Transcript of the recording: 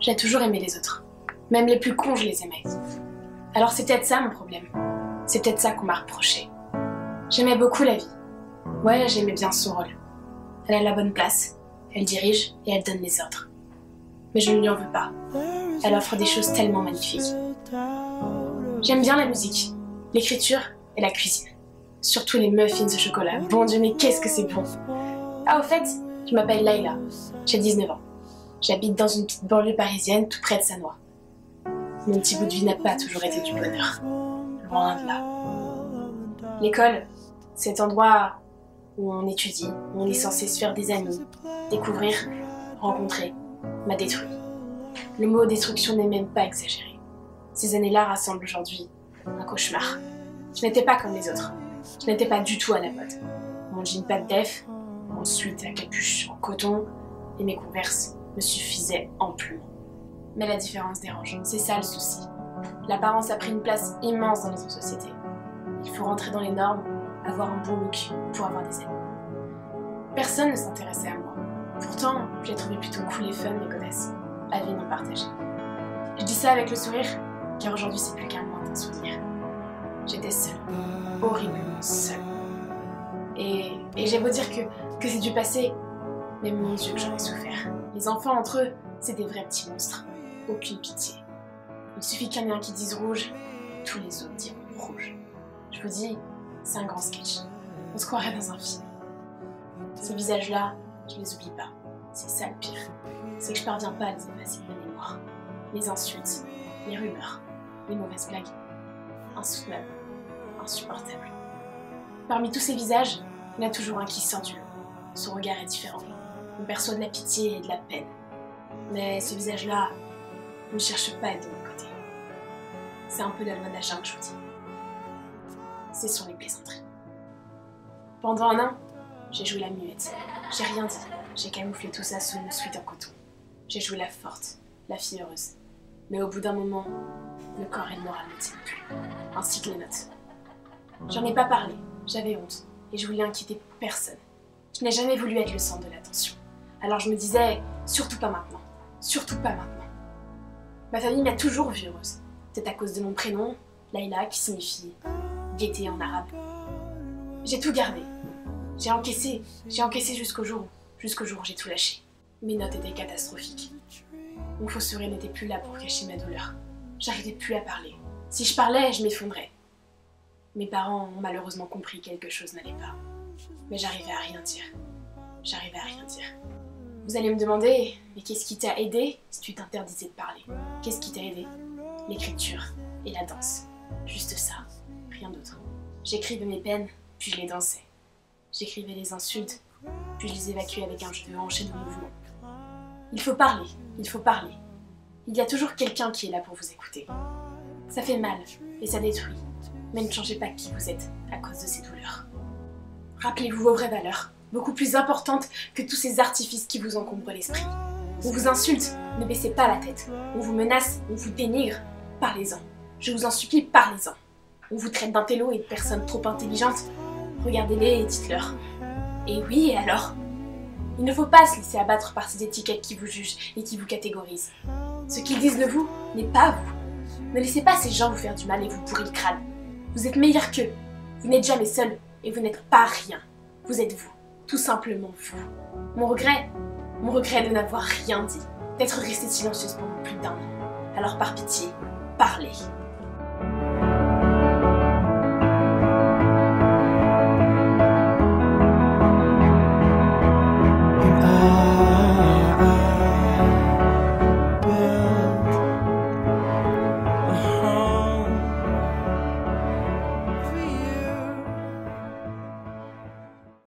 J'ai toujours aimé les autres. Même les plus cons, je les aimais. Alors c'est peut-être ça mon problème. C'est peut-être ça qu'on m'a reproché. J'aimais beaucoup la vie. Ouais, j'aimais bien son rôle. Elle a la bonne place. Elle dirige et elle donne les ordres. Mais je ne lui en veux pas. Elle offre des choses tellement magnifiques. J'aime bien la musique, l'écriture et la cuisine. Surtout les muffins au chocolat. Bon Dieu, mais qu'est-ce que c'est bon! Ah, au fait, je m'appelle Layla. J'ai 19 ans. J'habite dans une petite banlieue parisienne tout près de Sannois. Mon petit bout de vie n'a pas toujours été du bonheur. Loin de là. L'école, c'est cet endroit où on étudie, où on est censé se faire des amis, découvrir, rencontrer, m'a détruit. Le mot destruction n'est même pas exagéré. Ces années-là rassemblent aujourd'hui un cauchemar. Je n'étais pas comme les autres. Je n'étais pas du tout à la mode. Mon jean pas de def, mon sweat à capuche en coton et mes Converse me suffisaient amplement. Mais la différence dérange, c'est ça le souci. L'apparence a pris une place immense dans notre société. Il faut rentrer dans les normes, avoir un bon look pour avoir des amis. Personne ne s'intéressait à moi. Pourtant, je les trouvais plutôt cool et fun, mes godasses. À vie non partagée. Je dis ça avec le sourire, car aujourd'hui c'est plus qu'un lointain souvenir. J'étais seule, horriblement seule. Et j'ai beau dire que c'est du passé, mais mon Dieu que j'en ai souffert. Les enfants entre eux, c'est des vrais petits monstres. Aucune pitié. Il suffit qu'il y en ait un qui dise rouge, tous les autres diront rouge. Je vous dis, c'est un grand sketch. On se croirait dans un film. Ces visages-là, je les oublie pas. C'est ça le pire. C'est que je parviens pas à les effacer de ma mémoire. Les insultes, les rumeurs, les mauvaises blagues. Insoutenable, insupportable. Parmi tous ces visages, il y en a toujours un qui sort du lot. Son regard est différent. On perçoit de la pitié et de la peine. Mais ce visage-là ne cherche pas à être de mon côté. C'est un peu la loi de la jungle, je vous dis. Ce sont les plaisanteries. Pendant un an, j'ai joué la muette. J'ai rien dit. J'ai camouflé tout ça sous mon sweat en coton. J'ai joué la forte, la fille heureuse. Mais au bout d'un moment, le corps et le moral ne tiennent plus, ainsi que les notes. J'en ai pas parlé, j'avais honte, et je voulais inquiéter personne. Je n'ai jamais voulu être le centre de l'attention. Alors je me disais, surtout pas maintenant, surtout pas maintenant. Ma famille m'a toujours vue heureuse. C'est à cause de mon prénom, Layla, qui signifie gaieté en arabe. J'ai tout gardé. J'ai encaissé jusqu'au jour où j'ai tout lâché. Mes notes étaient catastrophiques. Mon faux sourire n'était plus là pour cacher ma douleur. J'arrivais plus à parler. Si je parlais, je m'effondrais. Mes parents ont malheureusement compris que quelque chose n'allait pas. Mais j'arrivais à rien dire. J'arrivais à rien dire. Vous allez me demander, mais qu'est-ce qui t'a aidé si tu t'interdisais de parler? Qu'est-ce qui t'a aidé? L'écriture et la danse. Juste ça, rien d'autre. J'écrivais mes peines, puis je les dansais. J'écrivais les insultes, puis je les évacuais avec un jeu de hanches et de mouvements. Il faut parler, il faut parler. Il y a toujours quelqu'un qui est là pour vous écouter. Ça fait mal et ça détruit, mais ne changez pas qui vous êtes à cause de ces douleurs. Rappelez-vous vos vraies valeurs, beaucoup plus importantes que tous ces artifices qui vous encombrent l'esprit. On vous insulte, ne baissez pas la tête. On vous menace, on vous dénigre, parlez-en. Je vous en supplie, parlez-en. On vous traite d'intello et de personnes trop intelligentes. Regardez-les et dites-leur. Et oui, et alors? Il ne faut pas se laisser abattre par ces étiquettes qui vous jugent et qui vous catégorisent. Ce qu'ils disent de vous n'est pas vous. Ne laissez pas ces gens vous faire du mal et vous pourrir le crâne. Vous êtes meilleur qu'eux. Vous n'êtes jamais seul et vous n'êtes pas rien. Vous êtes vous. Tout simplement vous. Mon regret de n'avoir rien dit. D'être restée silencieuse pendant plus d'un an. Alors par pitié, parlez.